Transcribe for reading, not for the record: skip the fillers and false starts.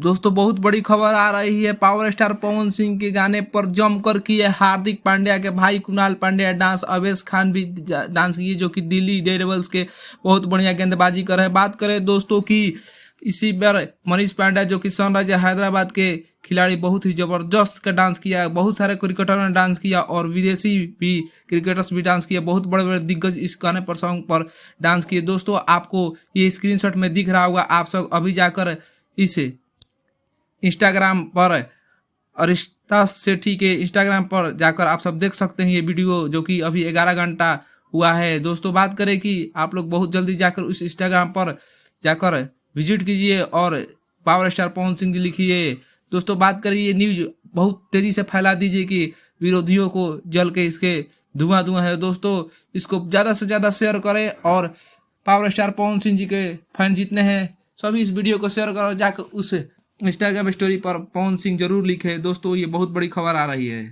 दोस्तों बहुत बड़ी खबर आ रही है। पावर स्टार पवन सिंह के गाने पर जमकर किए हार्दिक पांड्या के भाई कुणाल पांड्या डांस। अवेश खान भी डांस किए जो कि दिल्ली डेयरडेविल्स के बहुत बढ़िया गेंदबाजी कर रहे हैं। बात करें दोस्तों की इसी बार मनीष पांड्या जो कि सनराइजर हैदराबाद के खिलाड़ी बहुत ही जबरदस्त का डांस किया। बहुत सारे क्रिकेटर ने डांस किया और विदेशी भी क्रिकेटर्स भी डांस किया। बहुत बड़े बड़े दिग्गज इस गाने पर सॉन्ग पर डांस किए। दोस्तों आपको ये स्क्रीनशॉट में दिख रहा होगा, आप सब अभी जाकर इसे इंस्टाग्राम पर अरिस्ता सेठी के इंस्टाग्राम पर जाकर आप सब देख सकते हैं ये वीडियो जो कि अभी 11 घंटा हुआ है। दोस्तों बात करें कि आप लोग बहुत जल्दी जाकर उस इंस्टाग्राम पर जाकर विजिट कीजिए और पावर स्टार पवन सिंह लिखिए। दोस्तों बात करें ये न्यूज बहुत तेजी से फैला दीजिए कि विरोधियों को जल के इसके धुआं धुआं है। दोस्तों इसको ज़्यादा से ज़्यादा शेयर करें और पावर स्टार पवन सिंह जी के फैन जितने हैं सभी इस वीडियो को शेयर करो। जाकर उस इंस्टाग्राम स्टोरी पर पवन सिंह जरूर लिखे। दोस्तों ये बहुत बड़ी खबर आ रही है।